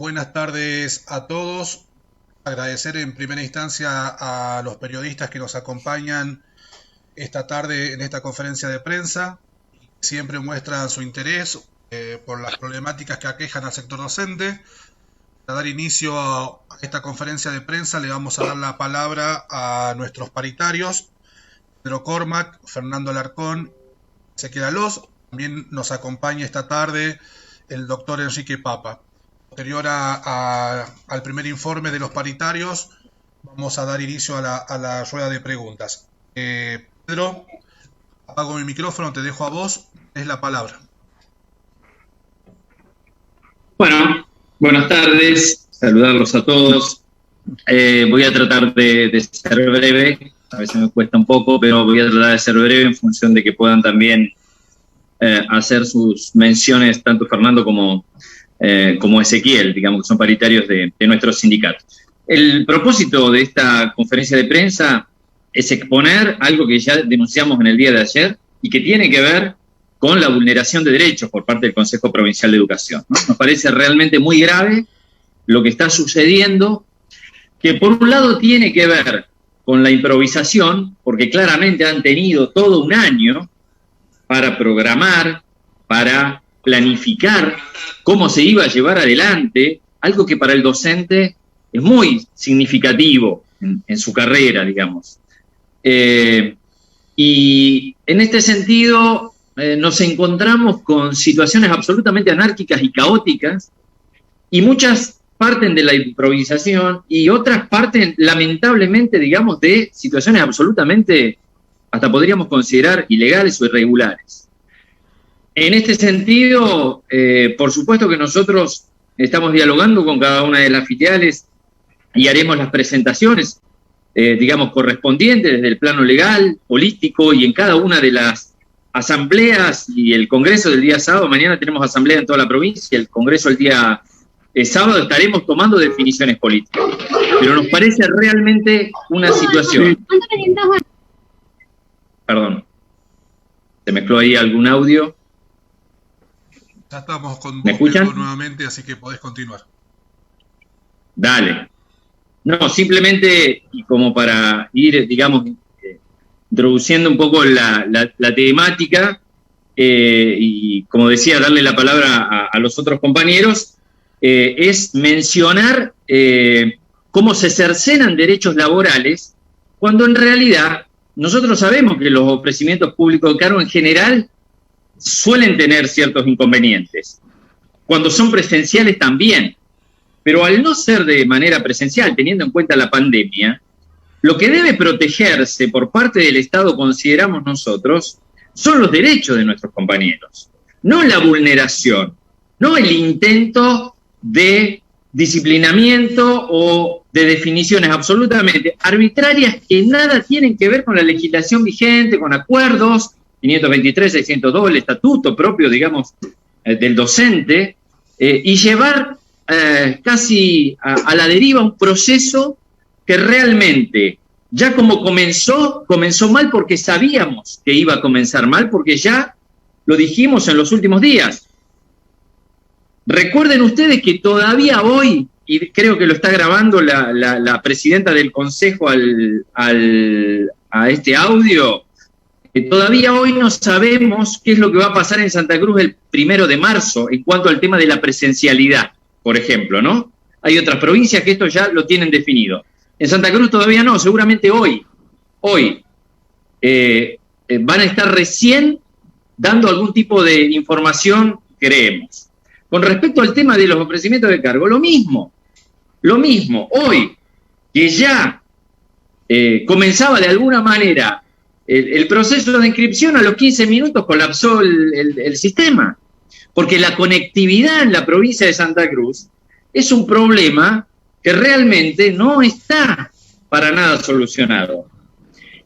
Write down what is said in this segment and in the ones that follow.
Buenas tardes a todos. Agradecer en primera instancia a los periodistas que nos acompañan esta tarde en esta conferencia de prensa. Siempre muestran su interés por las problemáticas que aquejan al sector docente. Para dar inicio a esta conferencia de prensa le vamos a dar la palabra a nuestros paritarios, Pedro Cormac, Fernando Alarcón, Ezequiel Alós. También nos acompaña esta tarde el doctor Enrique Papa. Posterior al primer informe de los paritarios, vamos a dar inicio a la rueda de preguntas. Pedro, apago mi micrófono, te dejo a vos, es la palabra. Bueno, buenas tardes, saludarlos a todos. Voy a tratar de ser breve, a veces me cuesta un poco, pero voy a tratar de ser breve en función de que puedan también hacer sus menciones, tanto Fernando como Ezequiel, digamos que son paritarios de nuestro sindicato. El propósito de esta conferencia de prensa es exponer algo que ya denunciamos en el día de ayer y que tiene que ver con la vulneración de derechos por parte del Consejo Provincial de Educación, ¿no? Nos parece realmente muy grave lo que está sucediendo, que por un lado tiene que ver con la improvisación, porque claramente han tenido todo un año para programar, para planificar cómo se iba a llevar adelante algo que para el docente es muy significativo en su carrera, digamos. Y en este sentido nos encontramos con situaciones absolutamente anárquicas y caóticas, y muchas parten de la improvisación y otras parten, lamentablemente, digamos, de situaciones absolutamente, hasta podríamos considerar, ilegales o irregulares. En este sentido, por supuesto que nosotros estamos dialogando con cada una de las filiales y haremos las presentaciones, digamos, correspondientes desde el plano legal, político, y en cada una de las asambleas y el congreso del día sábado. Mañana tenemos asamblea en toda la provincia, el congreso el día sábado estaremos tomando definiciones políticas. Pero nos parece realmente una situación... Perdón, se mezcló ahí algún audio. Ya estamos con ¿Me vos, escuchan? Pedro, nuevamente, así que podés continuar. Dale. No, simplemente, y como para ir, digamos, introduciendo un poco la temática, y como decía, darle la palabra a los otros compañeros, es mencionar cómo se cercenan derechos laborales, cuando en realidad nosotros sabemos que los ofrecimientos públicos de cargo en general suelen tener ciertos inconvenientes. Cuando son presenciales también. Pero al no ser de manera presencial, teniendo en cuenta la pandemia, lo que debe protegerse por parte del Estado, consideramos nosotros, son los derechos de nuestros compañeros. No la vulneración, no el intento de disciplinamiento o de definiciones absolutamente arbitrarias que nada tienen que ver con la legislación vigente, con acuerdos, 523, 602, el estatuto propio, digamos, del docente, y llevar casi a la deriva un proceso que realmente, ya como comenzó mal porque sabíamos que iba a comenzar mal, porque ya lo dijimos en los últimos días. Recuerden ustedes que todavía hoy, y creo que lo está grabando la presidenta del Consejo a este audio, que todavía hoy no sabemos qué es lo que va a pasar en Santa Cruz el 1 de marzo en cuanto al tema de la presencialidad, por ejemplo, ¿no? Hay otras provincias que esto ya lo tienen definido. En Santa Cruz todavía no, seguramente hoy van a estar recién dando algún tipo de información, creemos. Con respecto al tema de los ofrecimientos de cargo, lo mismo, hoy, que ya comenzaba de alguna manera el proceso de inscripción, a los 15 minutos colapsó el sistema, porque la conectividad en la provincia de Santa Cruz es un problema que realmente no está para nada solucionado,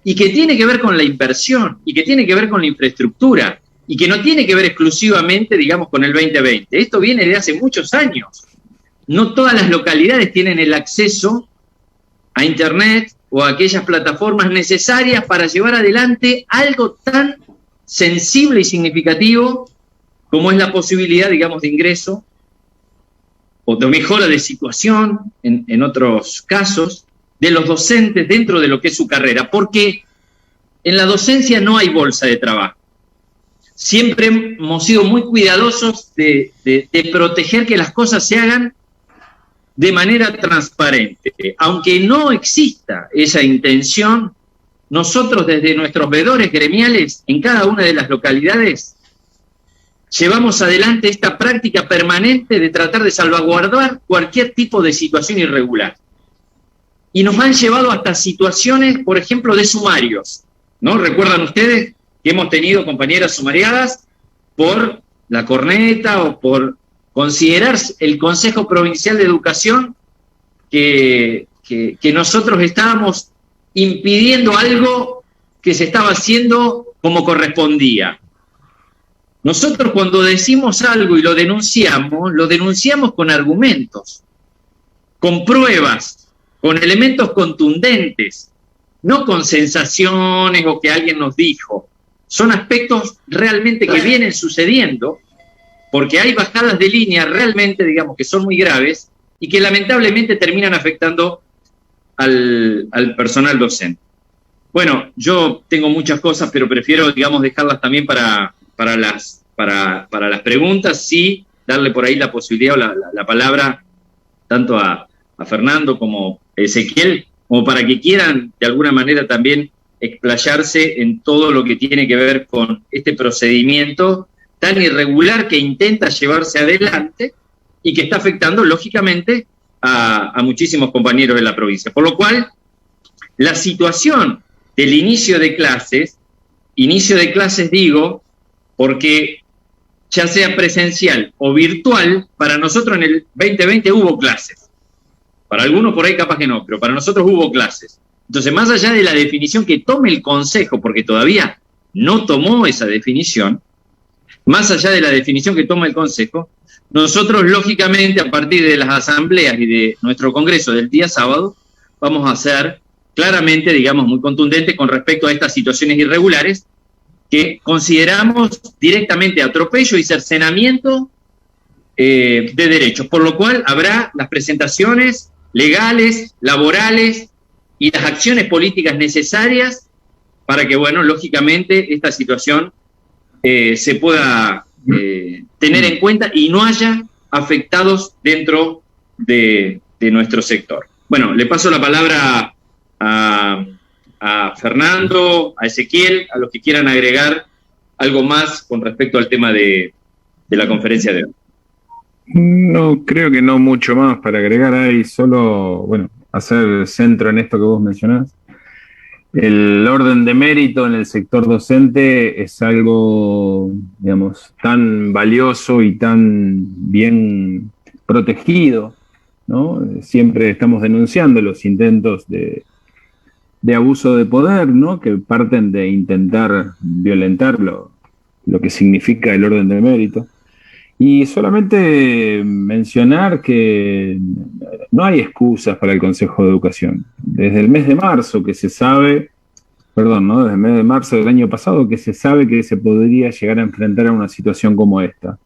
y que tiene que ver con la inversión, y que tiene que ver con la infraestructura, y que no tiene que ver exclusivamente, digamos, con el 2020. Esto viene de hace muchos años. No todas las localidades tienen el acceso a Internet o a aquellas plataformas necesarias para llevar adelante algo tan sensible y significativo como es la posibilidad, digamos, de ingreso o de mejora de situación, en otros casos, de los docentes dentro de lo que es su carrera, porque en la docencia no hay bolsa de trabajo. Siempre hemos sido muy cuidadosos de proteger que las cosas se hagan de manera transparente. Aunque no exista esa intención, nosotros desde nuestros veedores gremiales en cada una de las localidades llevamos adelante esta práctica permanente de tratar de salvaguardar cualquier tipo de situación irregular. Y nos han llevado hasta situaciones, por ejemplo, de sumarios, ¿no? ¿Recuerdan ustedes que hemos tenido compañeras sumariadas por la corneta o por considerar el Consejo Provincial de Educación que nosotros estábamos impidiendo algo que se estaba haciendo como correspondía? Nosotros cuando decimos algo y lo denunciamos con argumentos, con pruebas, con elementos contundentes, no con sensaciones o que alguien nos dijo. Son aspectos realmente que vienen sucediendo, porque hay bajadas de línea realmente, digamos, que son muy graves y que lamentablemente terminan afectando al personal docente. Bueno, yo tengo muchas cosas, pero prefiero, digamos, dejarlas también para las preguntas, sí, darle por ahí la posibilidad o la palabra tanto a Fernando como a Ezequiel, como para que quieran de alguna manera también explayarse en todo lo que tiene que ver con este procedimiento tan irregular que intenta llevarse adelante y que está afectando, lógicamente, a muchísimos compañeros de la provincia. Por lo cual, la situación del inicio de clases digo, porque ya sea presencial o virtual, para nosotros en el 2020 hubo clases. Para algunos por ahí capaz que no, pero para nosotros hubo clases. Entonces, más allá de la definición que tome el Consejo, porque todavía no tomó esa definición, más allá de la definición que toma el Consejo, nosotros, lógicamente, a partir de las asambleas y de nuestro Congreso del día sábado, vamos a ser claramente, digamos, muy contundentes con respecto a estas situaciones irregulares que consideramos directamente atropello y cercenamiento de derechos, por lo cual habrá las presentaciones legales, laborales y las acciones políticas necesarias para que, bueno, lógicamente esta situación se pueda tener en cuenta y no haya afectados dentro de nuestro sector. Bueno, le paso la palabra a Fernando, a Ezequiel, a los que quieran agregar algo más con respecto al tema de la conferencia de hoy. No, creo que no mucho más para agregar ahí, solo, bueno, hacer centro en esto que vos mencionás. El orden de mérito en el sector docente es algo, digamos, tan valioso y tan bien protegido, ¿no? Siempre estamos denunciando los intentos de abuso de poder, ¿no? Que parten de intentar violentar lo que significa el orden de mérito. Y solamente mencionar que no hay excusas para el Consejo de Educación. Desde el mes de marzo que se sabe, desde el mes de marzo del año pasado que se sabe que se podría llegar a enfrentar a una situación como esta.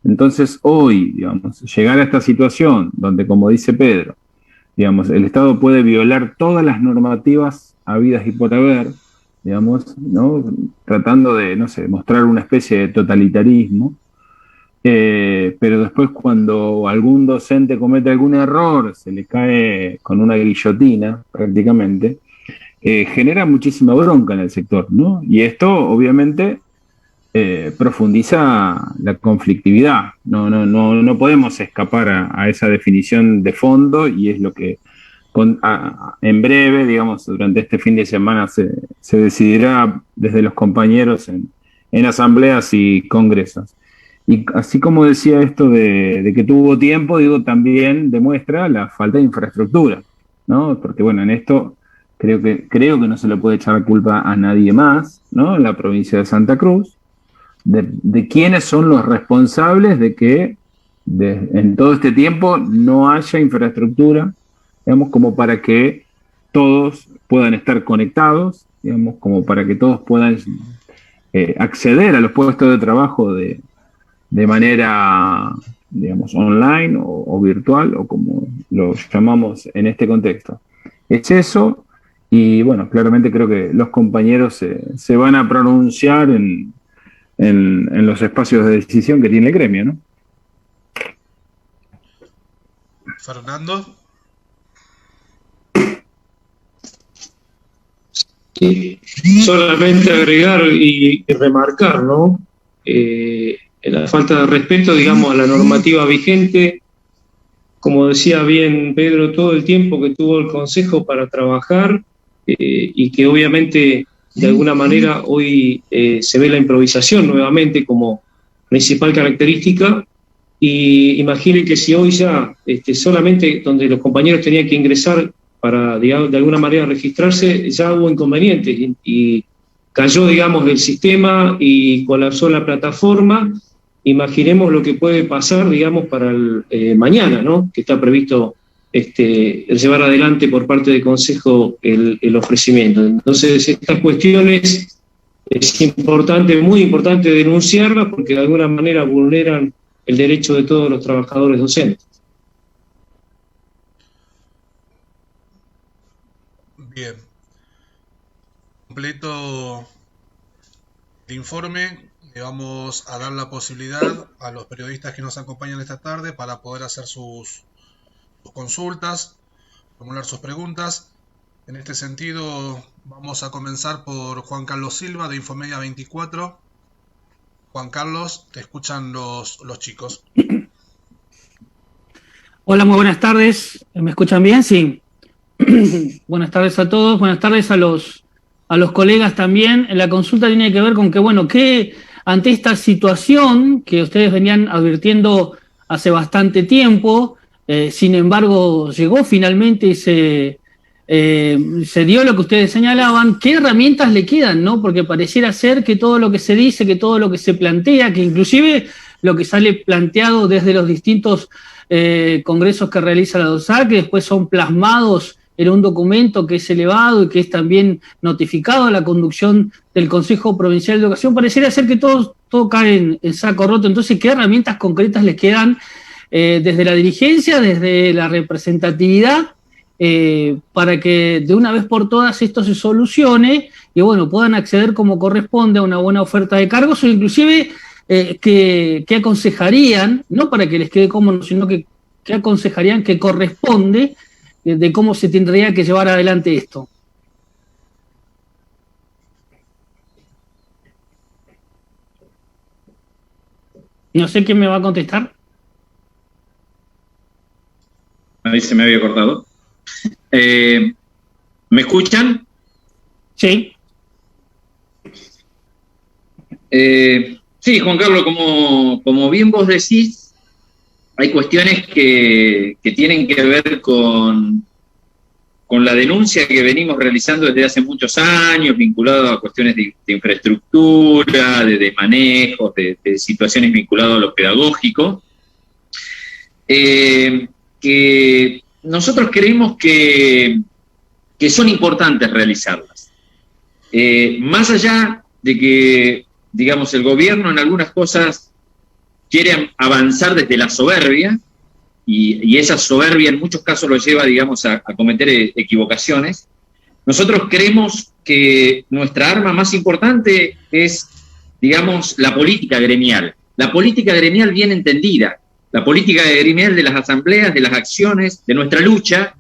Entonces hoy, digamos, llegar a esta situación donde, como dice Pedro, digamos, el Estado puede violar todas las normativas habidas y por haber, digamos, ¿no? Tratando de, no sé, mostrar una especie de totalitarismo, pero después cuando algún docente comete algún error, se le cae con una guillotina prácticamente, genera muchísima bronca en el sector, ¿no? Y esto obviamente profundiza la conflictividad. No podemos escapar a esa definición de fondo, y es lo que en breve, digamos, durante este fin de semana se decidirá desde los compañeros en asambleas y congresos. Y así como decía esto de que tuvo tiempo, digo, también demuestra la falta de infraestructura, ¿no? Porque, bueno, en esto creo que no se le puede echar la culpa a nadie más, ¿no? En la provincia de Santa Cruz, de quiénes son los responsables de que en todo este tiempo no haya infraestructura, digamos, como para que todos puedan estar conectados, digamos, como para que todos puedan acceder a los puestos de trabajo de manera digamos, online o virtual, o como lo llamamos en este contexto. Es eso, y bueno, claramente creo que los compañeros se van a pronunciar en los espacios de decisión que tiene el gremio, ¿no? Fernando. Sí, solamente agregar y remarcar, ¿no? La falta de respeto, digamos, a la normativa vigente, como decía bien Pedro, todo el tiempo que tuvo el Consejo para trabajar, y que obviamente de alguna manera hoy se ve la improvisación nuevamente como principal característica. Y imaginen que si hoy ya solamente donde los compañeros tenían que ingresar para, digamos, de alguna manera registrarse, ya hubo inconvenientes y cayó, digamos, el sistema y colapsó la plataforma. Imaginemos lo que puede pasar, digamos, para el mañana, ¿no? Que está previsto llevar adelante por parte del Consejo el ofrecimiento. Entonces, estas cuestiones es importante, muy importante denunciarlas, porque de alguna manera vulneran el derecho de todos los trabajadores docentes. Bien. Completo el informe. Le vamos a dar la posibilidad a los periodistas que nos acompañan esta tarde para poder hacer sus consultas, formular sus preguntas. En este sentido, vamos a comenzar por Juan Carlos Silva de Infomedia 24. Juan Carlos, te escuchan los chicos. Hola, muy buenas tardes. ¿Me escuchan bien? Sí. Buenas tardes a todos. Buenas tardes a los colegas también. La consulta tiene que ver con que, bueno, que ante esta situación que ustedes venían advirtiendo hace bastante tiempo, sin embargo, llegó finalmente y se dio lo que ustedes señalaban. ¿Qué herramientas le quedan, no? Porque pareciera ser que todo lo que se dice, que todo lo que se plantea, que inclusive lo que sale planteado desde los distintos congresos que realiza la DOSAC, que después son plasmados en un documento que es elevado y que es también notificado a la conducción del Consejo Provincial de Educación, pareciera ser que todo cae en saco roto. Entonces, ¿qué herramientas concretas les quedan desde la dirigencia, desde la representatividad, para que de una vez por todas esto se solucione y, bueno, puedan acceder como corresponde a una buena oferta de cargos, o inclusive que aconsejarían, no para que les quede cómodo, sino que aconsejarían que corresponde de cómo se tendría que llevar adelante esto? No sé quién me va a contestar. Ahí se me había cortado. ¿Me escuchan? Sí. Sí, Juan Carlos, como bien vos decís, hay cuestiones que tienen que ver con la denuncia que venimos realizando desde hace muchos años, vinculado a cuestiones de infraestructura, de manejos, de situaciones vinculadas a lo pedagógico, que nosotros creemos que son importantes realizarlas. Más allá de que, digamos, el gobierno en algunas cosas quiere avanzar desde la soberbia, y esa soberbia en muchos casos lo lleva, digamos, a cometer equivocaciones. Nosotros creemos que nuestra arma más importante es, digamos, la política gremial. La política gremial bien entendida, la política gremial de las asambleas, de las acciones, de nuestra lucha,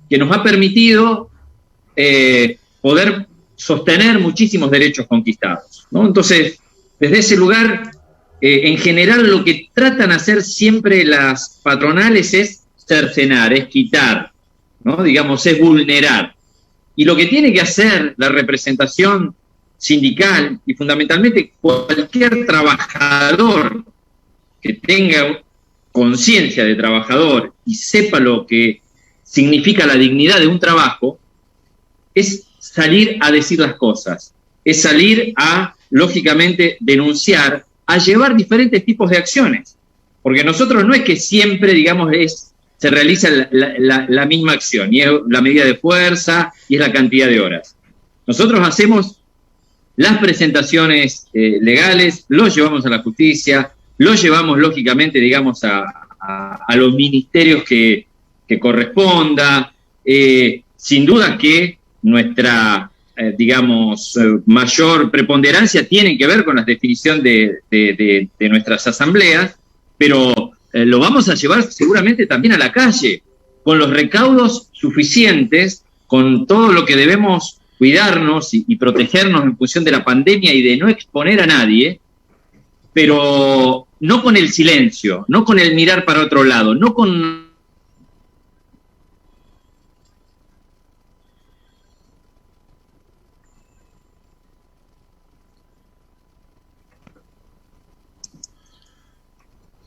que nos ha permitido poder sostener muchísimos derechos conquistados, ¿no? Entonces, desde ese lugar, en general lo que tratan de hacer siempre las patronales es cercenar, es quitar, ¿no? Digamos, es vulnerar. Y lo que tiene que hacer la representación sindical, y fundamentalmente cualquier trabajador que tenga conciencia de trabajador y sepa lo que significa la dignidad de un trabajo, es salir a decir las cosas, es salir a, lógicamente, denunciar, a llevar diferentes tipos de acciones, porque nosotros no es que siempre, digamos, se realiza la misma acción, y es la medida de fuerza, y es la cantidad de horas. Nosotros hacemos las presentaciones legales, los llevamos a la justicia, lo llevamos lógicamente, digamos, a los ministerios que corresponda. Sin duda que nuestra, mayor preponderancia tiene que ver con la definición de nuestras asambleas, pero lo vamos a llevar seguramente también a la calle, con los recaudos suficientes, con todo lo que debemos cuidarnos y protegernos en función de la pandemia y de no exponer a nadie, pero no con el silencio, no con el mirar para otro lado, no con...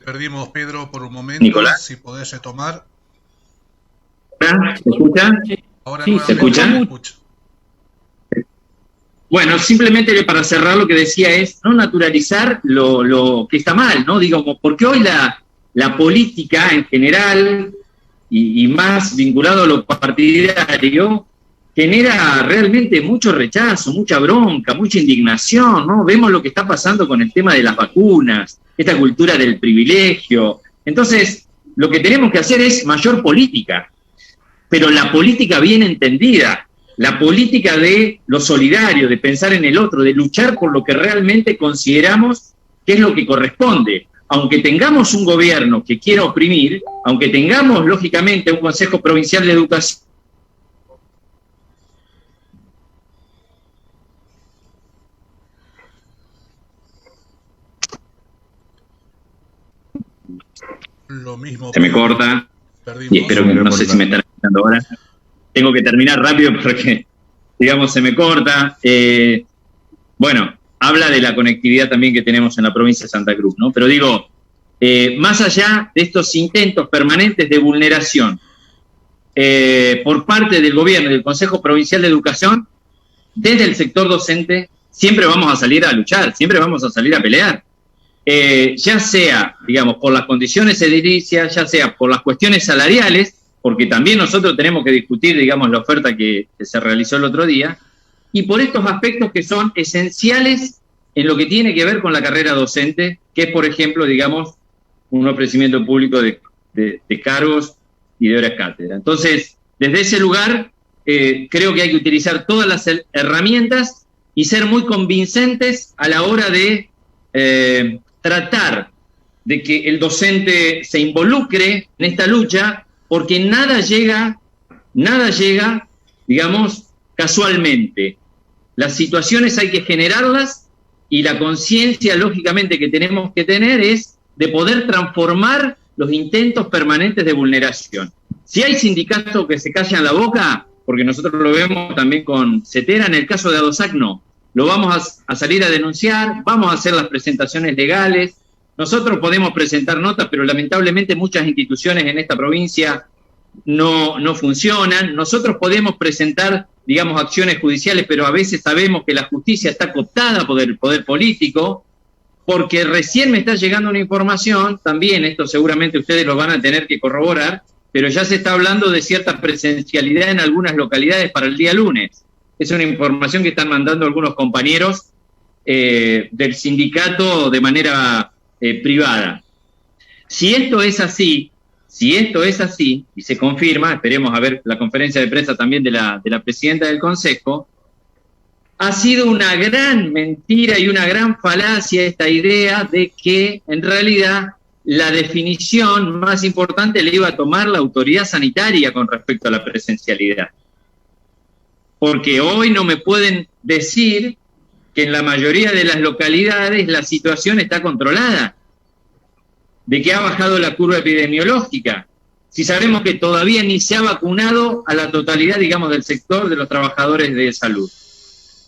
Perdimos, Pedro, por un momento. Nicolás. Si podés retomar. ¿Se escucha? Ahora Sí, ¿se escucha? Bueno, simplemente para cerrar lo que decía es no naturalizar lo que está mal, ¿no? Digo, porque hoy la política en general, y más vinculado a lo partidario, genera realmente mucho rechazo, mucha bronca, mucha indignación, ¿no? Vemos lo que está pasando con el tema de las vacunas, esta cultura del privilegio. Entonces, lo que tenemos que hacer es mayor política, pero la política bien entendida, la política de lo solidario, de pensar en el otro, de luchar por lo que realmente consideramos que es lo que corresponde. Aunque tengamos un gobierno que quiera oprimir, aunque tengamos, lógicamente, un Consejo Provincial de Educación, Lo mismo. se me corta, Perdimos. y espero que no sé si me están escuchando ahora. Tengo que terminar rápido porque, digamos, se me corta. Bueno, habla de la conectividad también que tenemos en la provincia de Santa Cruz, ¿no? Pero digo, más allá de estos intentos permanentes de vulneración por parte del gobierno y del Consejo Provincial de Educación, desde el sector docente siempre vamos a salir a luchar, siempre vamos a salir a pelear. Ya sea, digamos, por las condiciones edilicias, ya sea por las cuestiones salariales, porque también nosotros tenemos que discutir, digamos, la oferta que se realizó el otro día, y por estos aspectos que son esenciales en lo que tiene que ver con la carrera docente, que es, por ejemplo, digamos, un ofrecimiento público de cargos y de horas cátedra. Entonces, desde ese lugar, creo que hay que utilizar todas las herramientas y ser muy convincentes a la hora de tratar de que el docente se involucre en esta lucha, porque nada llega, digamos, casualmente. Las situaciones hay que generarlas y la conciencia, lógicamente, que tenemos que tener es de poder transformar los intentos permanentes de vulneración. Si hay sindicatos que se callan la boca, porque nosotros lo vemos también con CETERA, en el caso de ADOSAC no. Lo vamos a salir a denunciar, vamos a hacer las presentaciones legales. Nosotros podemos presentar notas, pero lamentablemente muchas instituciones en esta provincia no funcionan. Nosotros podemos presentar, digamos, acciones judiciales, pero a veces sabemos que la justicia está cooptada por el poder político, porque recién me está llegando una información, también esto seguramente ustedes lo van a tener que corroborar, pero ya se está hablando de cierta presencialidad en algunas localidades para el día lunes. Es una información que están mandando algunos compañeros del sindicato de manera privada. Si esto es así, y se confirma, esperemos a ver la conferencia de prensa también de la presidenta del Consejo, ha sido una gran mentira y una gran falacia esta idea de que en realidad la definición más importante le iba a tomar la autoridad sanitaria con respecto a la presencialidad. Porque hoy no me pueden decir que en la mayoría de las localidades la situación está controlada, de que ha bajado la curva epidemiológica, si sabemos que todavía ni se ha vacunado a la totalidad, digamos, del sector de los trabajadores de salud.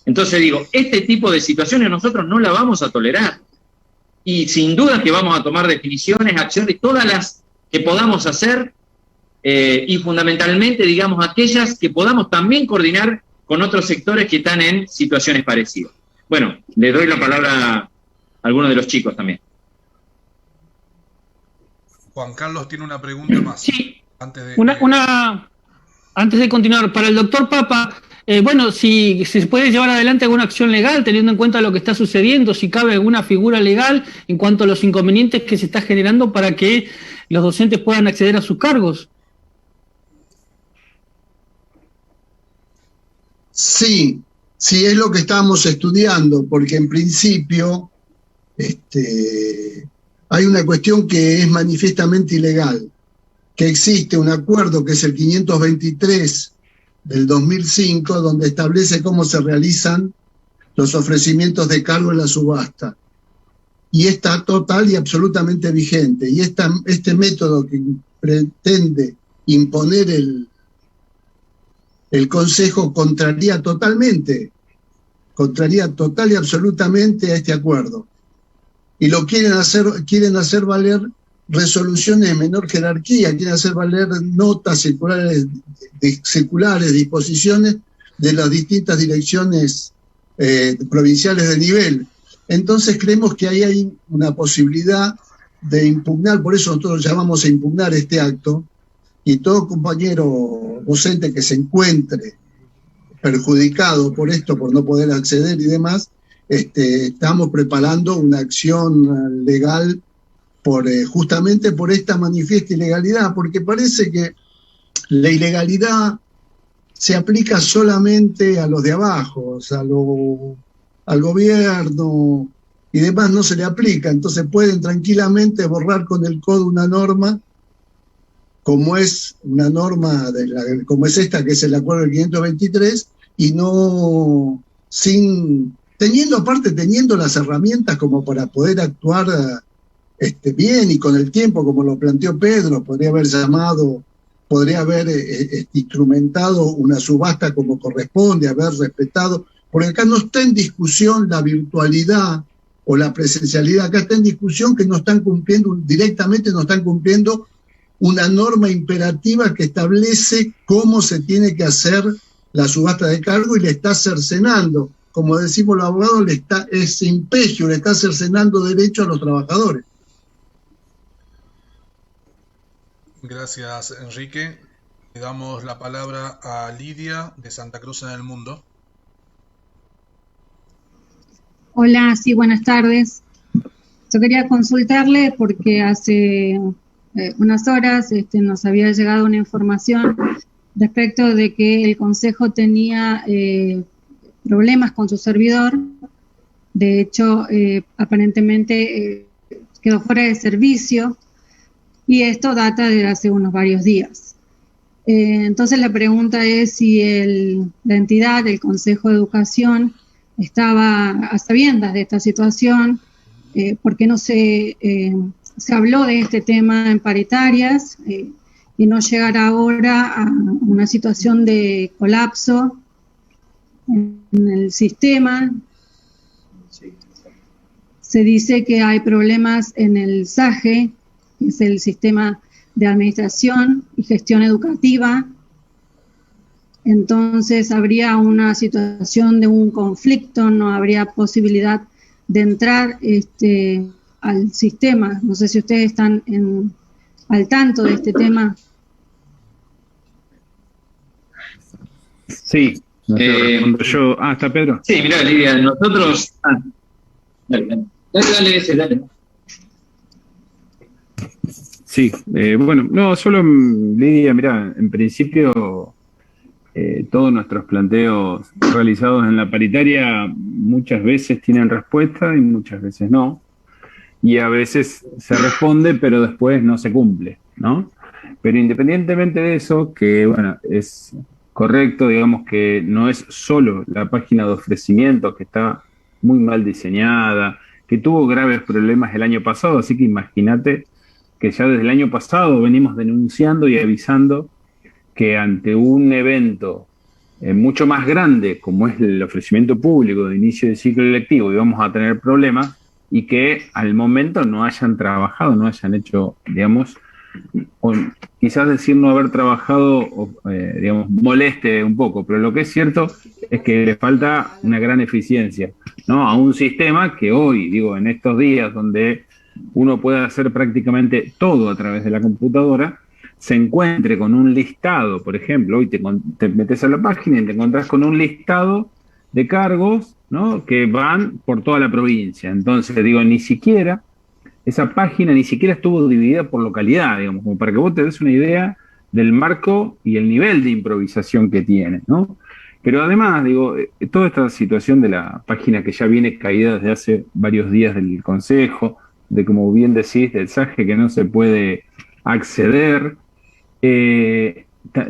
Entonces digo, este tipo de situaciones nosotros no la vamos a tolerar. Y sin duda que vamos a tomar definiciones, acciones, todas las que podamos hacer, y fundamentalmente, digamos, aquellas que podamos también coordinar con otros sectores que están en situaciones parecidas. Bueno, le doy la palabra a algunos de los chicos también. Juan Carlos tiene una pregunta más. Sí, Antes de antes de continuar, para el doctor Papa, Bueno, si se puede llevar adelante alguna acción legal teniendo en cuenta lo que está sucediendo, si cabe alguna figura legal en cuanto a los inconvenientes que se está generando para que los docentes puedan acceder a sus cargos. Sí, sí es lo que estamos estudiando, porque en principio hay una cuestión que es manifiestamente ilegal, que existe un acuerdo que es el 523 del 2005, donde establece cómo se realizan los ofrecimientos de cargo en la subasta. Y está total y absolutamente vigente. Y este método que pretende imponer el Consejo contraría total y absolutamente a este acuerdo. Y lo quieren hacer valer resoluciones de menor jerarquía, quieren hacer valer notas circulares, disposiciones de las distintas direcciones provinciales de nivel. Entonces creemos que ahí hay una posibilidad de impugnar, por eso nosotros llamamos a impugnar este acto, y todo compañero docente que se encuentre perjudicado por esto, por no poder acceder y demás, estamos preparando una acción legal justamente por esta manifiesta ilegalidad, porque parece que la ilegalidad se aplica solamente a los de abajo, o sea, al gobierno y demás no se le aplica, entonces pueden tranquilamente borrar con el codo una norma, como es una norma, como es esta, que es el acuerdo del 523, y no, teniendo las herramientas como para poder actuar bien y con el tiempo, como lo planteó Pedro, podría haber instrumentado una subasta como corresponde, haber respetado, porque acá no está en discusión la virtualidad o la presencialidad, acá está en discusión que no están cumpliendo una norma imperativa que establece cómo se tiene que hacer la subasta de cargo y le está cercenando, como decimos los abogados, ese imperio, le está cercenando derecho a los trabajadores. Gracias, Enrique. Le damos la palabra a Lidia de Santa Cruz en el Mundo. Hola, sí, buenas tardes. Yo quería consultarle porque hace unas horas nos había llegado una información respecto de que el Consejo tenía problemas con su servidor. De hecho, aparentemente quedó fuera de servicio y esto data de hace varios días. Entonces la pregunta es si la entidad, el Consejo de Educación, estaba a sabiendas de esta situación, por qué no se habló de este tema en paritarias y no llegar ahora a una situación de colapso en el sistema. Se dice que hay problemas en el SAGE, que es el Sistema de Administración y Gestión Educativa. Entonces habría una situación de un conflicto, no habría posibilidad de entrar al sistema. No sé si ustedes están al tanto de este tema. Sí, yo. ¿Está Pedro? Sí, mirá, Lidia, nosotros... Dale. Sí, bueno, no, solo, Lidia, mirá, en principio todos nuestros planteos realizados en la paritaria muchas veces tienen respuesta y muchas veces no, y a veces se responde pero después no se cumple, ¿no? Pero independientemente de eso, que bueno, es correcto, digamos que no es solo la página de ofrecimientos que está muy mal diseñada, que tuvo graves problemas el año pasado, así que imagínate que ya desde el año pasado venimos denunciando y avisando que ante un evento mucho más grande, como es el ofrecimiento público de inicio de ciclo lectivo, íbamos a tener problemas y que al momento no hayan trabajado, no hayan hecho, digamos, o quizás decir no haber trabajado, digamos, moleste un poco, pero lo que es cierto es que le falta una gran eficiencia, ¿no? A un sistema que hoy, digo, en estos días donde uno puede hacer prácticamente todo a través de la computadora, se encuentre con un listado, por ejemplo, hoy te metes a la página y te encontrás con un listado de cargos, ¿no?, que van por toda la provincia. Entonces, digo, ni siquiera esa página ni siquiera estuvo dividida por localidad, digamos, como para que vos te des una idea del marco y el nivel de improvisación que tiene, ¿no? Pero además, digo, toda esta situación de la página que ya viene caída desde hace varios días del Consejo, de, como bien decís, del SAGE que no se puede acceder,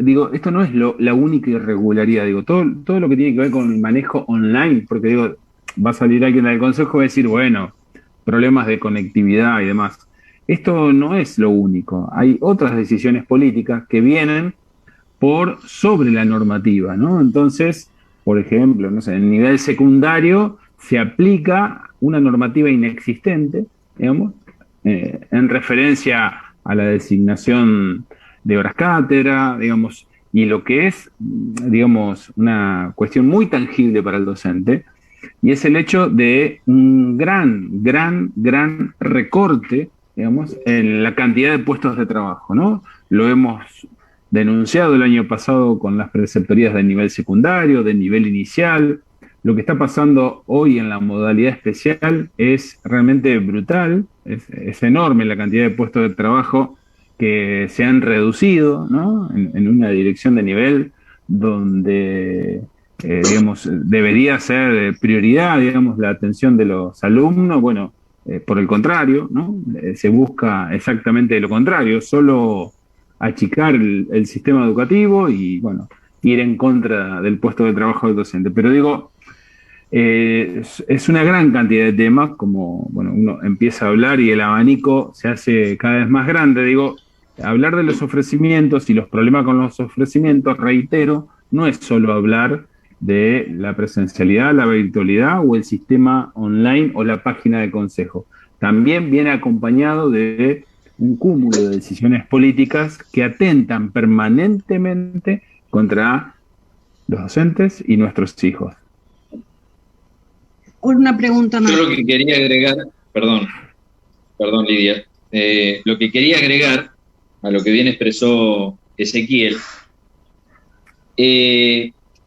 digo, esto no es la única irregularidad, digo, todo lo que tiene que ver con el manejo online, porque digo, va a salir alguien del Consejo y va a decir, bueno, problemas de conectividad y demás. Esto no es lo único. Hay otras decisiones políticas que vienen por sobre la normativa, ¿no? Entonces, por ejemplo, no sé, en nivel secundario se aplica una normativa inexistente, digamos, en referencia a la designación de horas cátedra, digamos, y lo que es, digamos, una cuestión muy tangible para el docente, y es el hecho de un gran recorte, digamos, en la cantidad de puestos de trabajo, ¿no? Lo hemos denunciado el año pasado con las preceptorías de nivel secundario, de nivel inicial. Lo que está pasando hoy en la modalidad especial es realmente brutal, es enorme la cantidad de puestos de trabajo que se han reducido, ¿no?, en una dirección de nivel donde digamos, debería ser prioridad, digamos, la atención de los alumnos. Bueno, por el contrario, ¿no? Se busca exactamente lo contrario, solo achicar el sistema educativo y, bueno, ir en contra del puesto de trabajo del docente. Pero digo, es una gran cantidad de temas, como, bueno, uno empieza a hablar y el abanico se hace cada vez más grande. Digo, hablar de los ofrecimientos y los problemas con los ofrecimientos, reitero, no es solo hablar de la presencialidad, la virtualidad o el sistema online o la página de consejo. También viene acompañado de un cúmulo de decisiones políticas que atentan permanentemente contra los docentes y nuestros hijos. Una pregunta más. Yo lo que quería agregar, perdón Lidia, lo que quería agregar a lo que bien expresó Ezequiel,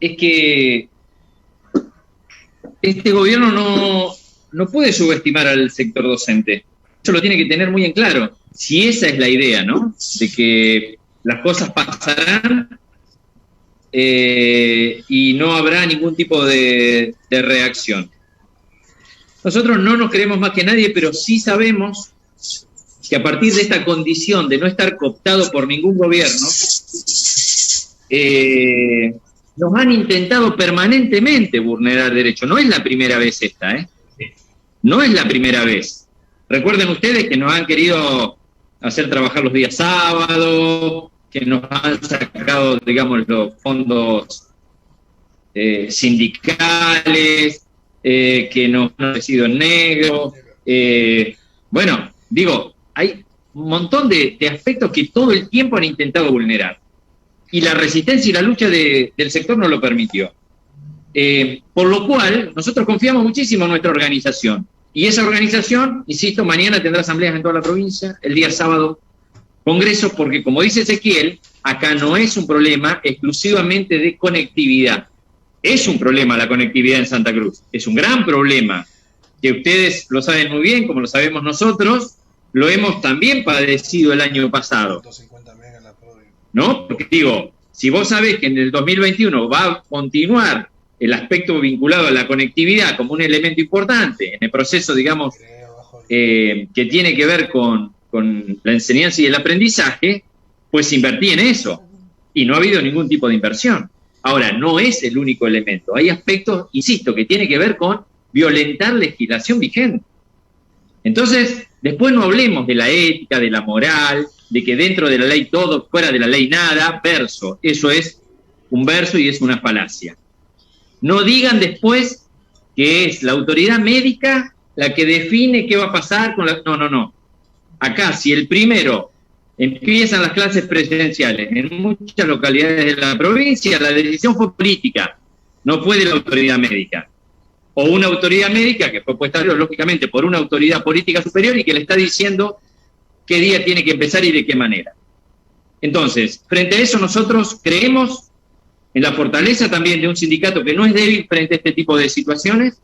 es que este gobierno no puede subestimar al sector docente. Eso lo tiene que tener muy en claro. Si esa es la idea, ¿no?, de que las cosas pasarán y no habrá ningún tipo de reacción. Nosotros no nos creemos más que nadie, pero sí sabemos que a partir de esta condición de no estar cooptado por ningún gobierno, nos han intentado permanentemente vulnerar derechos. No es la primera vez esta, ¿eh? No es la primera vez. Recuerden ustedes que nos han querido hacer trabajar los días sábados, que nos han sacado, digamos, los fondos sindicales, que nos han ofrecido en negro. Bueno, digo, hay un montón de aspectos que todo el tiempo han intentado vulnerar. Y la resistencia y la lucha del sector no lo permitió. Por lo cual, nosotros confiamos muchísimo en nuestra organización. Y esa organización, insisto, mañana tendrá asambleas en toda la provincia, el día sábado congresos, porque como dice Ezequiel, acá no es un problema exclusivamente de conectividad. Es un problema la conectividad en Santa Cruz. Es un gran problema, que ustedes lo saben muy bien, como lo sabemos nosotros, lo hemos también padecido el año pasado, ¿no? Porque digo, si vos sabés que en el 2021 va a continuar el aspecto vinculado a la conectividad como un elemento importante en el proceso, digamos, que tiene que ver con la enseñanza y el aprendizaje, pues invertí en eso. Y no ha habido ningún tipo de inversión. Ahora, no es el único elemento. Hay aspectos, insisto, que tiene que ver con violentar legislación vigente. Entonces, después no hablemos de la ética, de la moral, de que dentro de la ley todo, fuera de la ley nada, verso. Eso es un verso y es una falacia. No digan después que es la autoridad médica la que define qué va a pasar con la... No. Acá, si el primero empiezan las clases presenciales en muchas localidades de la provincia, la decisión fue política, no fue de la autoridad médica. O una autoridad médica que fue puesta, lógicamente, por una autoridad política superior y que le está diciendo qué día tiene que empezar y de qué manera. Entonces, frente a eso nosotros creemos en la fortaleza también de un sindicato que no es débil frente a este tipo de situaciones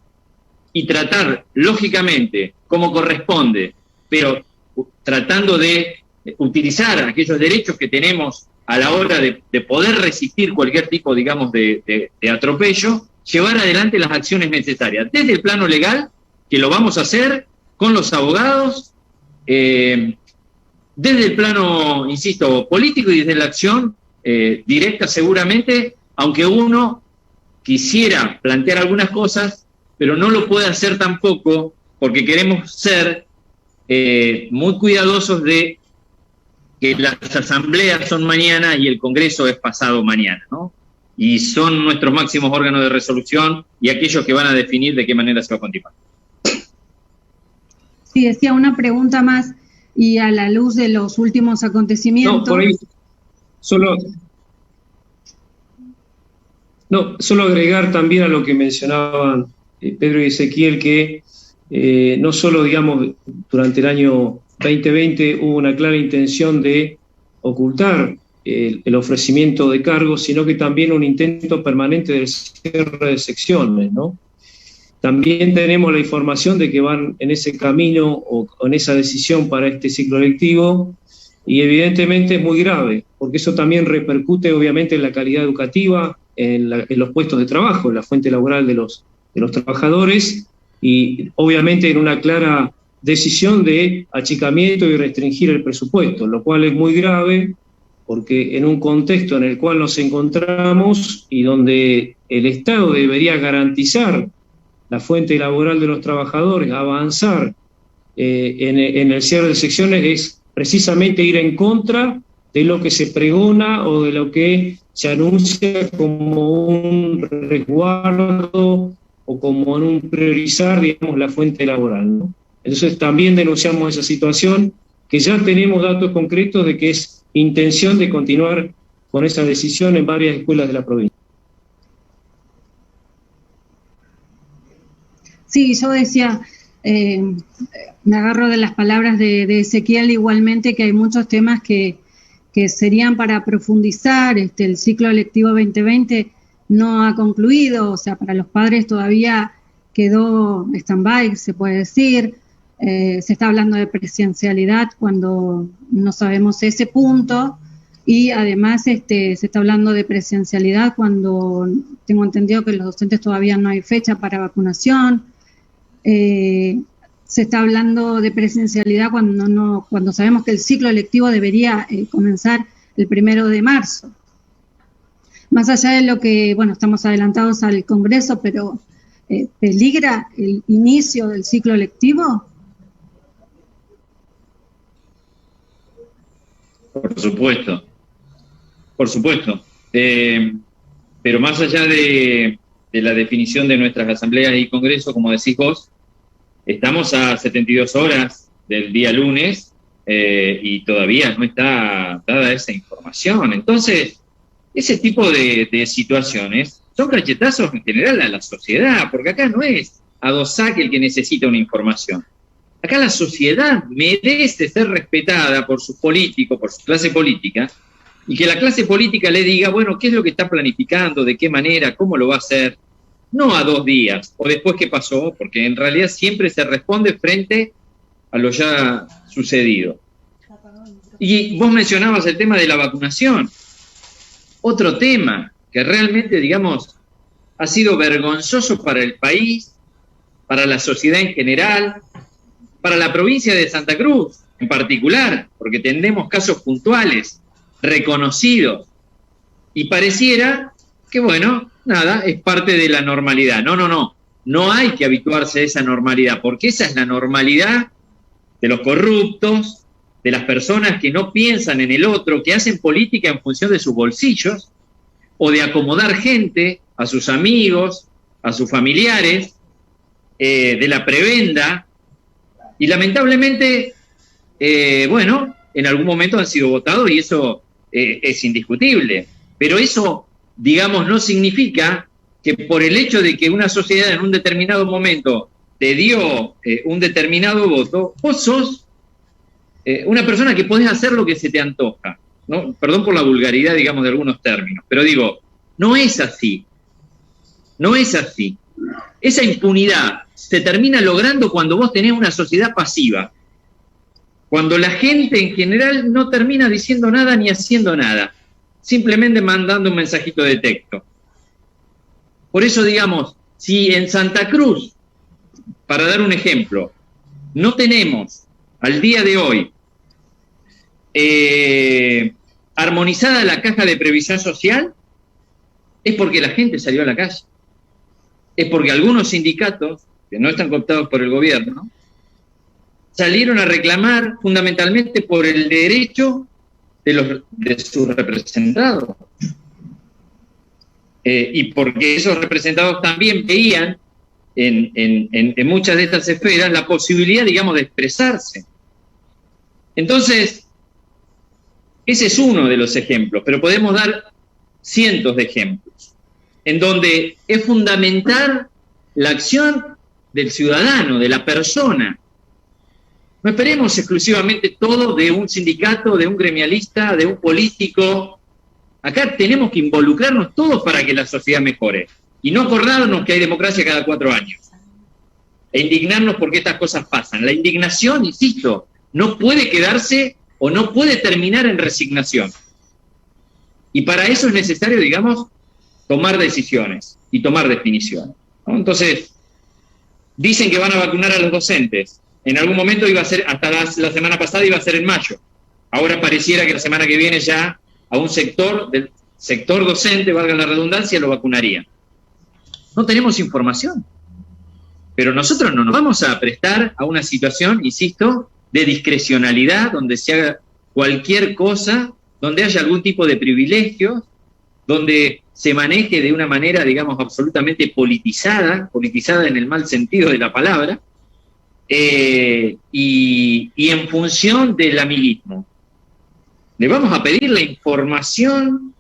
y tratar, lógicamente, como corresponde, pero tratando de utilizar aquellos derechos que tenemos a la hora de poder resistir cualquier tipo, digamos, de atropello, llevar adelante las acciones necesarias, desde el plano legal, que lo vamos a hacer con los abogados, desde el plano, insisto, político y desde la acción directa seguramente, aunque uno quisiera plantear algunas cosas, pero no lo puede hacer tampoco porque queremos ser muy cuidadosos de que las asambleas son mañana y el Congreso es pasado mañana, ¿no? Y son nuestros máximos órganos de resolución y aquellos que van a definir de qué manera se va a continuar. Sí, decía una pregunta más, y a la luz de los últimos acontecimientos... No, por ahí, solo agregar también a lo que mencionaban Pedro y Ezequiel, que no solo, digamos, durante el año 2020 hubo una clara intención de ocultar el ofrecimiento de cargos, sino que también un intento permanente del cierre de secciones, ¿no? También tenemos la información de que van en ese camino o en esa decisión para este ciclo lectivo, y evidentemente es muy grave, porque eso también repercute obviamente en la calidad educativa, en los puestos de trabajo, en la fuente laboral de los trabajadores, y obviamente en una clara decisión de achicamiento y restringir el presupuesto, lo cual es muy grave, porque en un contexto en el cual nos encontramos y donde el Estado debería garantizar la fuente laboral de los trabajadores, avanzar en el cierre de secciones, es precisamente ir en contra de lo que se pregona o de lo que se anuncia como un resguardo o como en un priorizar, digamos, la fuente laboral, ¿no? Entonces también denunciamos esa situación, que ya tenemos datos concretos de que es intención de continuar con esa decisión en varias escuelas de la provincia. Sí, yo decía, me agarro de las palabras de Ezequiel igualmente, que hay muchos temas que serían para profundizar. El ciclo lectivo 2020 no ha concluido, o sea, para los padres todavía quedó stand-by, se puede decir. Se está hablando de presencialidad cuando no sabemos ese punto, y además se está hablando de presencialidad cuando tengo entendido que los docentes todavía no hay fecha para vacunación. Se está hablando de presencialidad cuando sabemos que el ciclo lectivo debería comenzar el 1 de marzo. Más allá de lo que, bueno, estamos adelantados al Congreso, pero ¿peligra el inicio del ciclo lectivo? Por supuesto. Pero más allá de la definición de nuestras asambleas y congresos, como decís vos, estamos a 72 horas del día lunes y todavía no está dada esa información. Entonces, ese tipo de situaciones son cachetazos en general a la sociedad, porque acá no es ADOSAC el que necesita una información. Acá la sociedad merece ser respetada por sus políticos, por su clase política, y que la clase política le diga, bueno, qué es lo que está planificando, de qué manera, cómo lo va a hacer, no a 2 días, o después qué pasó, porque en realidad siempre se responde frente a lo ya sucedido. Y vos mencionabas el tema de la vacunación, otro tema que realmente, digamos, ha sido vergonzoso para el país, para la sociedad en general, para la provincia de Santa Cruz en particular, porque tenemos casos puntuales, reconocidos, y pareciera que, bueno, nada, es parte de la normalidad. No hay que habituarse a esa normalidad, porque esa es la normalidad de los corruptos, de las personas que no piensan en el otro, que hacen política en función de sus bolsillos, o de acomodar gente, a sus amigos, a sus familiares, de la prebenda, y lamentablemente, bueno, en algún momento han sido votados y eso es indiscutible. Pero eso, digamos, no significa que por el hecho de que una sociedad en un determinado momento te dio un determinado voto, vos sos una persona que podés hacer lo que se te antoja. ¿no? Perdón por la vulgaridad, digamos, de algunos términos, pero digo, no es así. No es así. Esa impunidad se termina logrando cuando vos tenés una sociedad pasiva, cuando la gente en general no termina diciendo nada ni haciendo nada, simplemente mandando un mensajito de texto. Por eso, digamos, si en Santa Cruz, para dar un ejemplo, no tenemos al día de hoy armonizada la caja de previsión social, es porque la gente salió a la calle. Es porque algunos sindicatos, que no están cooptados por el gobierno, salieron a reclamar fundamentalmente por el derecho de sus representados. Y porque esos representados también veían en muchas de estas esferas la posibilidad, digamos, de expresarse. Entonces, ese es uno de los ejemplos, pero podemos dar cientos de ejemplos, en donde es fundamental la acción del ciudadano, de la persona. No esperemos exclusivamente todo de un sindicato, de un gremialista, de un político. Acá tenemos que involucrarnos todos para que la sociedad mejore. Y no acordarnos que hay democracia cada 4 años. E indignarnos porque estas cosas pasan. La indignación, insisto, no puede quedarse o no puede terminar en resignación. Y para eso es necesario, digamos, tomar decisiones y tomar definiciones, ¿no? Entonces, dicen que van a vacunar a los docentes. En algún momento iba a ser, hasta la semana pasada iba a ser en mayo. Ahora pareciera que la semana que viene ya a un sector del sector docente, valga la redundancia, lo vacunaría. No tenemos información. Pero nosotros no nos vamos a prestar a una situación, insisto, de discrecionalidad, donde se haga cualquier cosa, donde haya algún tipo de privilegios, donde se maneje de una manera, digamos, absolutamente politizada en el mal sentido de la palabra, y en función del amiguismo. Le vamos a pedir la información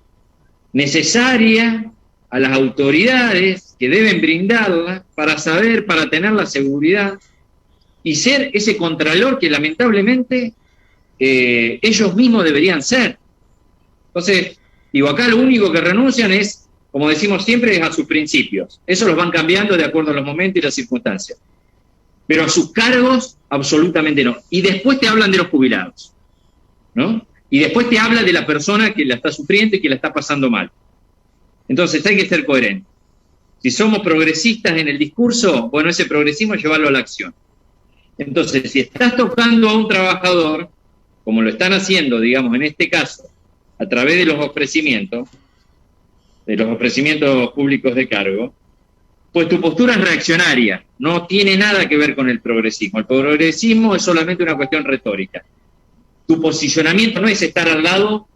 necesaria a las autoridades que deben brindarla para saber, para tener la seguridad y ser ese contralor que lamentablemente ellos mismos deberían ser. Entonces, digo, acá lo único que renuncian es, como decimos siempre, es a sus principios. Eso los van cambiando de acuerdo a los momentos y las circunstancias. Pero a sus cargos, absolutamente no. Y después te hablan de los jubilados, ¿no? Y después te habla de la persona que la está sufriendo y que la está pasando mal. Entonces hay que ser coherentes. Si somos progresistas en el discurso, bueno, ese progresismo llevarlo a la acción. Entonces, si estás tocando a un trabajador, como lo están haciendo, digamos, en este caso, a través de los ofrecimientos públicos de cargo, pues tu postura es reaccionaria, no tiene nada que ver con el progresismo. El progresismo es solamente una cuestión retórica. Tu posicionamiento no es estar al lado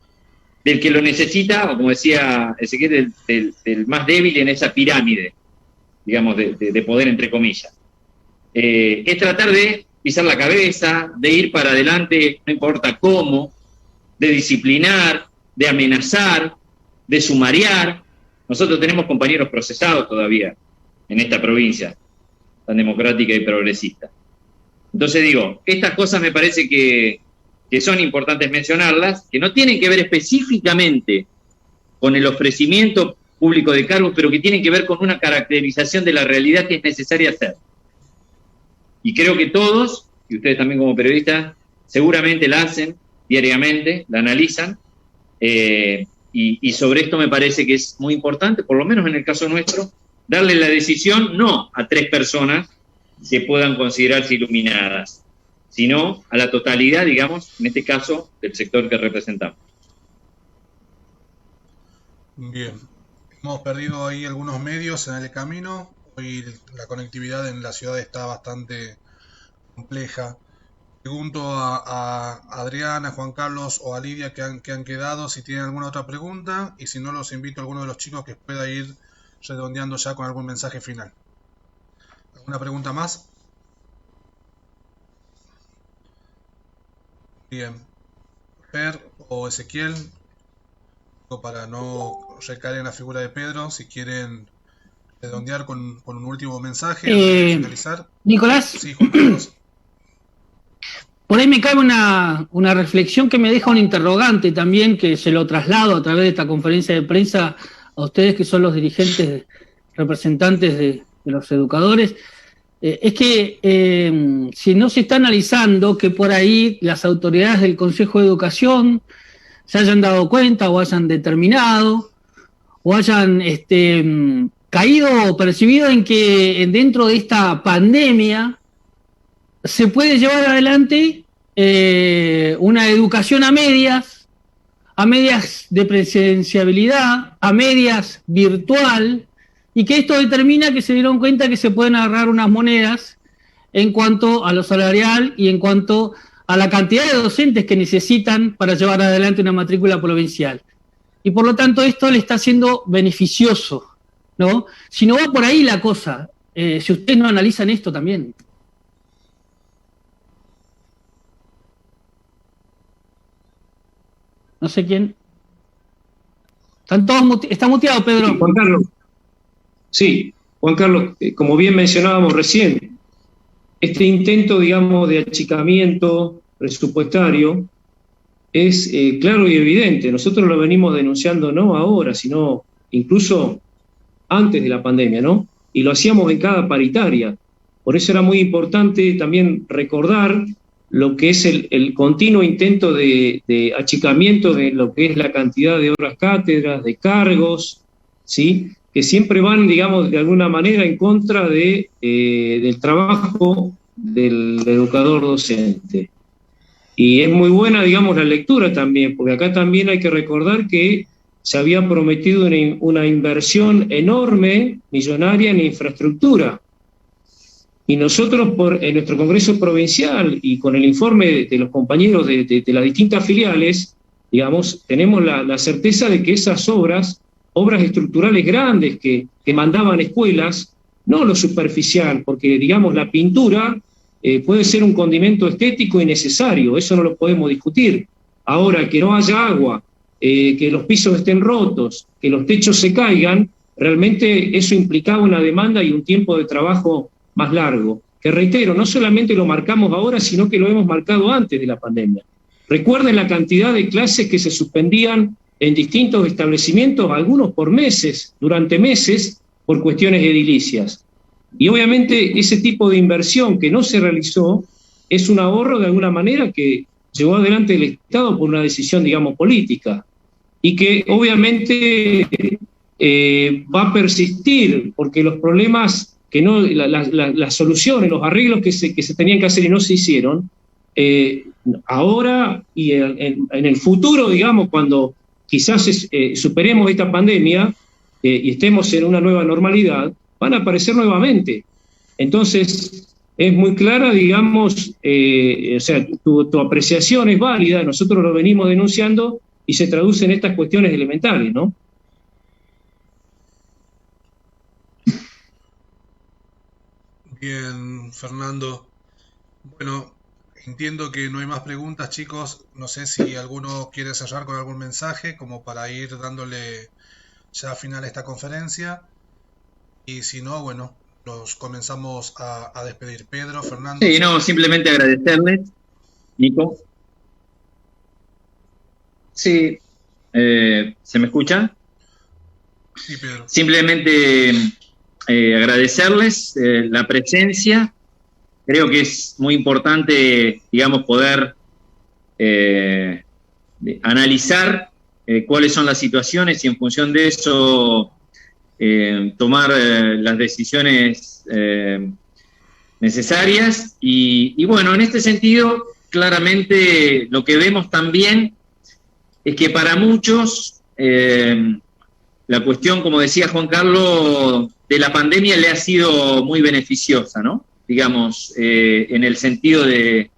del que lo necesita, o como decía Ezequiel, del más débil en esa pirámide, digamos, de poder, entre comillas. Es tratar de pisar la cabeza, de ir para adelante, no importa cómo, de disciplinar, de amenazar, de sumariar. Nosotros tenemos compañeros procesados todavía en esta provincia tan democrática y progresista. Entonces digo, estas cosas me parece que son importantes mencionarlas, que no tienen que ver específicamente con el ofrecimiento público de cargos, pero que tienen que ver con una caracterización de la realidad que es necesaria hacer. Y creo que todos, y ustedes también como periodistas, seguramente la hacen diariamente, la analizan, y sobre esto me parece que es muy importante, por lo menos en el caso nuestro, darle la decisión no a 3 personas que puedan considerarse iluminadas, sino a la totalidad, digamos, en este caso, del sector que representamos. Bien, hemos perdido ahí algunos medios en el camino. Hoy la conectividad en la ciudad está bastante compleja. Pregunto a Adriana, a Juan Carlos o a Lidia que han quedado si tienen alguna otra pregunta, y si no, los invito a alguno de los chicos que pueda ir redondeando ya con algún mensaje final. ¿Alguna pregunta más? Bien. Per o Ezequiel, para no recaer en la figura de Pedro, si quieren redondear con un último mensaje antes de finalizar. Nicolás. Sí, Juan Carlos. Por ahí me cabe una reflexión que me deja un interrogante también, que se lo traslado a través de esta conferencia de prensa a ustedes que son los dirigentes, representantes de los educadores. Es que si no se está analizando que por ahí las autoridades del Consejo de Educación se hayan dado cuenta o hayan determinado o hayan caído o percibido en que dentro de esta pandemia se puede llevar adelante una educación a medias de presenciabilidad, a medias virtual, y que esto determina que se dieron cuenta que se pueden agarrar unas monedas en cuanto a lo salarial y en cuanto a la cantidad de docentes que necesitan para llevar adelante una matrícula provincial. Y por lo tanto esto le está siendo beneficioso, ¿no? Si no va por ahí la cosa, si ustedes no analizan esto también. No sé quién. Está muteado, Pedro. Sí, Juan Carlos. Sí, Juan Carlos, como bien mencionábamos recién, este intento, digamos, de achicamiento presupuestario es claro y evidente. Nosotros lo venimos denunciando no ahora, sino incluso antes de la pandemia, ¿no? Y lo hacíamos en cada paritaria. Por eso era muy importante también recordar lo que es el continuo intento de achicamiento de lo que es la cantidad de horas cátedras, de cargos, ¿sí?, que siempre van, digamos, de alguna manera en contra del trabajo del educador docente. Y es muy buena, digamos, la lectura también, porque acá también hay que recordar que se había prometido una inversión enorme, millonaria, en infraestructura. Y nosotros, en nuestro Congreso Provincial y con el informe de los compañeros de las distintas filiales, digamos, tenemos la certeza de que esas obras estructurales grandes que mandaban escuelas, no lo superficial, porque, digamos, la pintura puede ser un condimento estético y necesario, eso no lo podemos discutir. Ahora, que no haya agua, que los pisos estén rotos, que los techos se caigan, realmente eso implicaba una demanda y un tiempo de trabajo más largo, que reitero, no solamente lo marcamos ahora, sino que lo hemos marcado antes de la pandemia. Recuerden la cantidad de clases que se suspendían en distintos establecimientos, algunos por meses, durante meses, por cuestiones edilicias. Y obviamente ese tipo de inversión que no se realizó es un ahorro de alguna manera que llevó adelante el Estado por una decisión, digamos, política, y que obviamente va a persistir, porque los problemas, que no, las soluciones, los arreglos que se tenían que hacer y no se hicieron, ahora y en el futuro, digamos, cuando quizás superemos esta pandemia y estemos en una nueva normalidad, van a aparecer nuevamente. Entonces, es muy clara, digamos, o sea, tu apreciación es válida, nosotros lo venimos denunciando y se traduce en estas cuestiones elementales, ¿no? Bien, Fernando. Bueno, entiendo que no hay más preguntas, chicos. No sé si alguno quiere cerrar con algún mensaje como para ir dándole ya final a esta conferencia. Y si no, bueno, los comenzamos a despedir. Pedro, Fernando. Sí, no, simplemente agradecerles, Nico. Sí, ¿se me escucha? Sí, Pedro. Simplemente agradecerles la presencia. Creo que es muy importante, digamos, poder analizar cuáles son las situaciones y en función de eso tomar las decisiones necesarias. Y bueno, en este sentido, claramente lo que vemos también es que para muchos la cuestión, como decía Juan Carlos, de la pandemia le ha sido muy beneficiosa, ¿no? Digamos, en el sentido del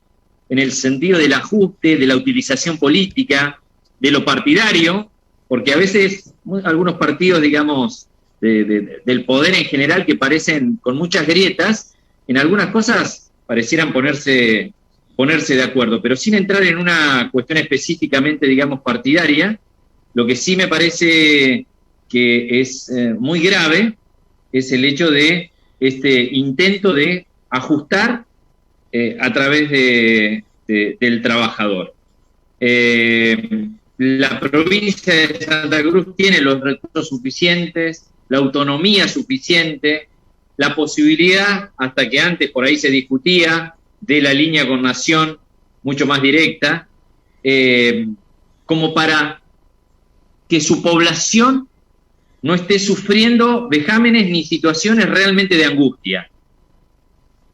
ajuste, de la utilización política, de lo partidario, porque a veces algunos partidos, digamos, del poder en general, que parecen con muchas grietas, en algunas cosas parecieran ponerse de acuerdo, pero sin entrar en una cuestión específicamente, digamos, partidaria. Lo que sí me parece que es muy grave es el hecho de este intento de ajustar a través de del trabajador. La provincia de Santa Cruz tiene los recursos suficientes, la autonomía suficiente, la posibilidad, hasta que antes por ahí se discutía, de la línea con Nación mucho más directa, como para que su población no esté sufriendo vejámenes ni situaciones realmente de angustia.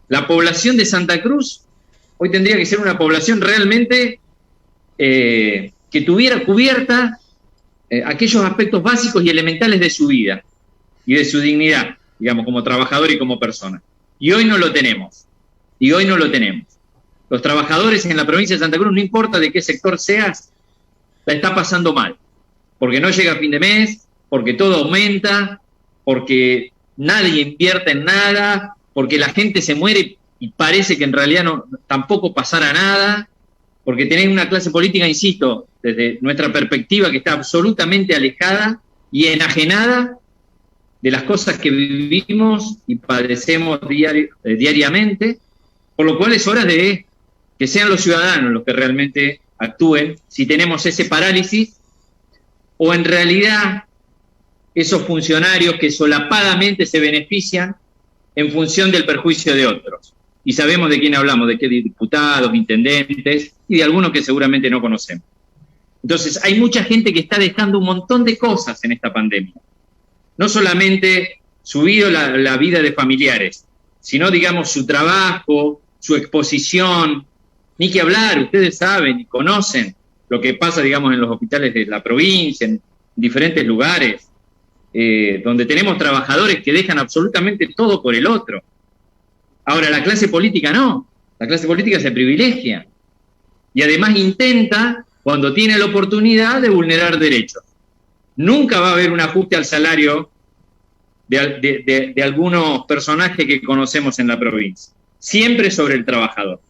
La población de Santa Cruz hoy tendría que ser una población realmente que tuviera cubierta aquellos aspectos básicos y elementales de su vida y de su dignidad, digamos, como trabajador y como persona. Y hoy no lo tenemos. Los trabajadores en la provincia de Santa Cruz, no importa de qué sector seas, la está pasando mal. Porque no llega a fin de mes, porque todo aumenta, porque nadie invierte en nada, porque la gente se muere y parece que en realidad tampoco pasará nada, porque tenés una clase política, insisto, desde nuestra perspectiva, que está absolutamente alejada y enajenada de las cosas que vivimos y padecemos diariamente, por lo cual es hora de que sean los ciudadanos los que realmente actúen, si tenemos ese parálisis, o en realidad esos funcionarios que solapadamente se benefician en función del perjuicio de otros. Y sabemos de quién hablamos, de qué diputados, intendentes, y de algunos que seguramente no conocemos. Entonces, hay mucha gente que está dejando un montón de cosas en esta pandemia. No solamente su vida, la vida de familiares, sino, digamos, su trabajo, su exposición, ni que hablar, ustedes saben y conocen lo que pasa, digamos, en los hospitales de la provincia, en diferentes lugares, donde tenemos trabajadores que dejan absolutamente todo por el otro. Ahora, la clase política no, la clase política se privilegia y además intenta, cuando tiene la oportunidad, de vulnerar derechos. Nunca va a haber un ajuste al salario de algunos personajes que conocemos en la provincia, siempre sobre el trabajador.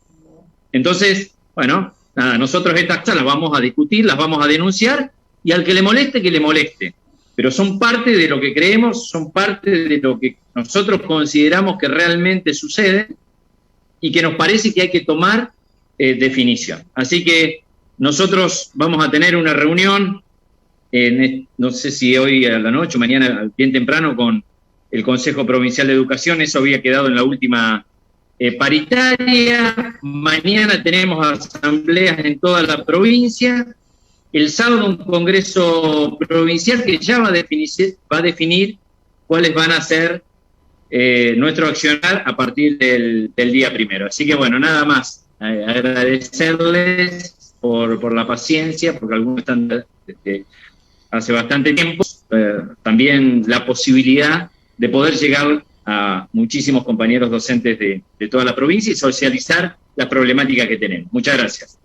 Entonces, bueno, nada, nosotros estas cosas las vamos a discutir, las vamos a denunciar, y al que le moleste, que le moleste. Pero son parte de lo que creemos, son parte de lo que nosotros consideramos que realmente sucede y que nos parece que hay que tomar definición. Así que nosotros vamos a tener una reunión, no sé si hoy a la noche o mañana bien temprano, con el Consejo Provincial de Educación. Eso había quedado en la última paritaria. Mañana tenemos asambleas en toda la provincia. El sábado un congreso provincial que ya va a definir cuáles van a ser nuestro accionar a partir del día 1. Así que bueno, nada más, agradecerles por la paciencia, porque algunos están hace bastante tiempo, también la posibilidad de poder llegar a muchísimos compañeros docentes de toda la provincia y socializar la problemática que tenemos. Muchas gracias.